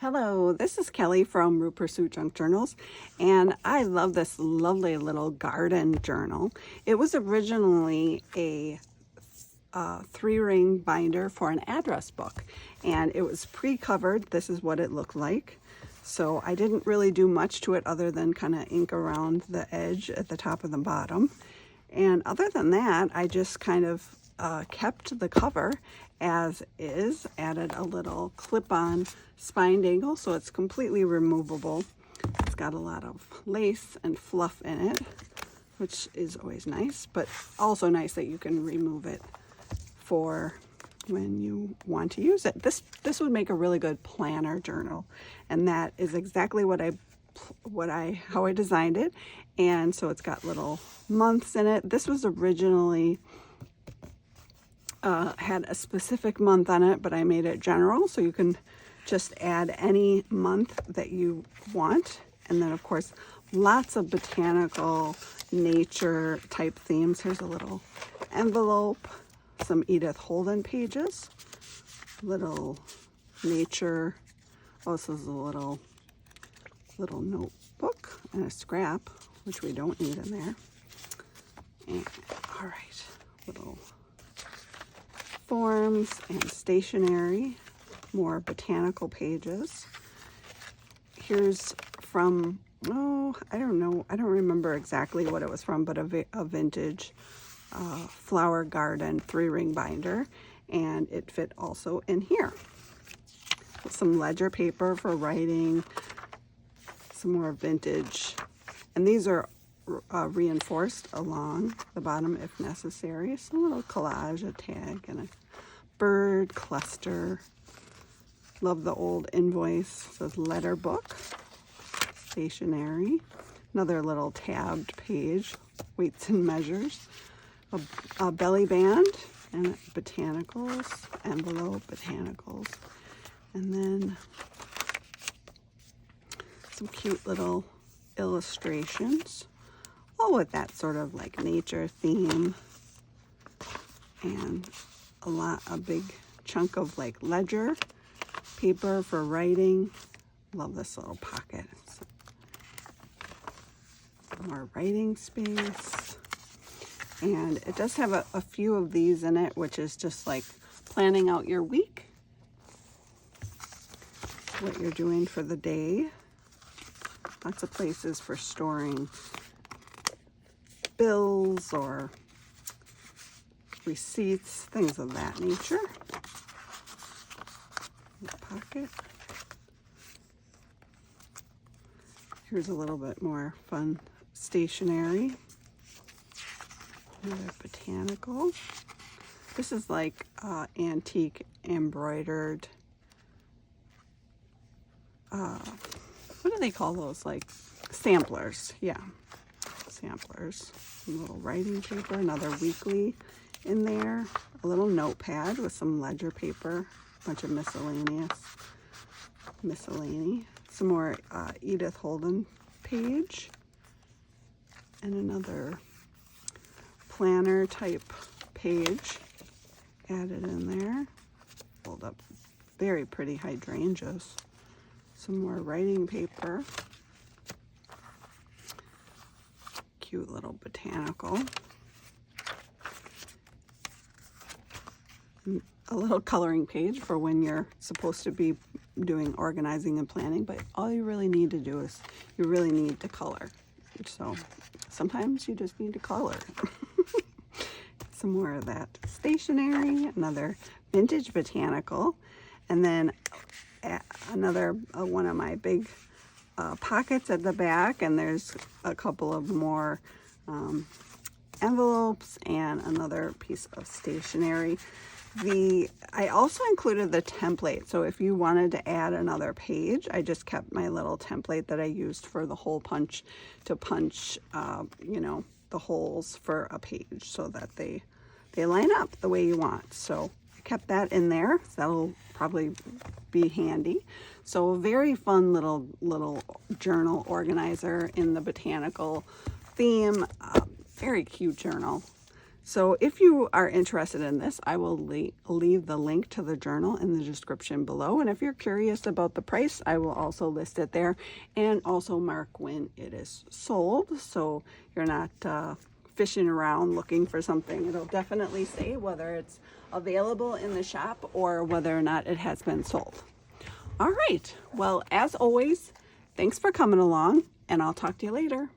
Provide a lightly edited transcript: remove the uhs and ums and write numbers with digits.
Hello, this is Kelly from Root Pursuit Junk Journals, and I love this lovely little garden journal. It was originally a three-ring binder for an address book, and it was pre-covered. This is what it looked like. So I didn't really do much to it other than kind of ink around the edge at the top and the bottom. And other than that, I just kind of kept the cover as is, added a little clip-on spine dangle so it's completely removable. It's got a lot of lace and fluff in it, which is always nice, but also nice that you can remove it for when you want to use it. This would make a really good planner journal, and that is exactly how I designed it. And so it's got little months in it. This was originally had a specific month on it, but I made it general, so you can just add any month that you want. And then of course, lots of botanical nature type themes. Here's a little envelope, some Edith Holden pages, little nature. Oh, this is a little notebook and a scrap, which we don't need in there. And all right, little forms and stationery, more botanical pages. Here's from, I don't know, I don't remember exactly what it was from, but a vintage flower garden three-ring binder, and it fit also in here. Some ledger paper for writing, some more vintage, and these are reinforced along the bottom if necessary. So a little collage, a tag, and a bird cluster. Love the old invoice. It says letter book, stationery. Another little tabbed page, weights and measures. A belly band and botanicals, envelope, botanicals. And then some cute little illustrations, all with that sort of like nature theme, and a big chunk of like ledger paper for writing. Love this little pocket. More writing space. And it does have a few of these in it, which is just like planning out your week, what you're doing for the day. Lots of places for storing bills or receipts, things of that nature. Pocket. Here's a little bit more fun stationery. Another botanical. This is like antique embroidered, what do they call those? Like samplers. Yeah, samplers. Some little writing paper, another weekly in there, a little notepad with some ledger paper, a bunch of miscellany, some more Edith Holden page, and another planner type page added in there. Hold up, very pretty hydrangeas. Some more writing paper, cute little botanical, and a little coloring page for when you're supposed to be doing organizing and planning, but all you really need to do is you really need to color. So sometimes you just need to color. Some more of that stationery, another vintage botanical, and then another one of my big pockets at the back, and there's a couple of more envelopes and another piece of stationery. I also included the template, so if you wanted to add another page, I just kept my little template that I used for the hole punch to punch the holes for a page so that they line up the way you want. So I kept that in there. So that'll probably be handy. So a very fun little journal organizer in the botanical theme. Very cute journal. So if you are interested in this, I will leave the link to the journal in the description below. And if you're curious about the price, I will also list it there and also mark when it is sold. So you're not fishing around looking for something. It'll definitely say whether it's available in the shop or whether or not it has been sold. All right. Well, as always, thanks for coming along, and I'll talk to you later.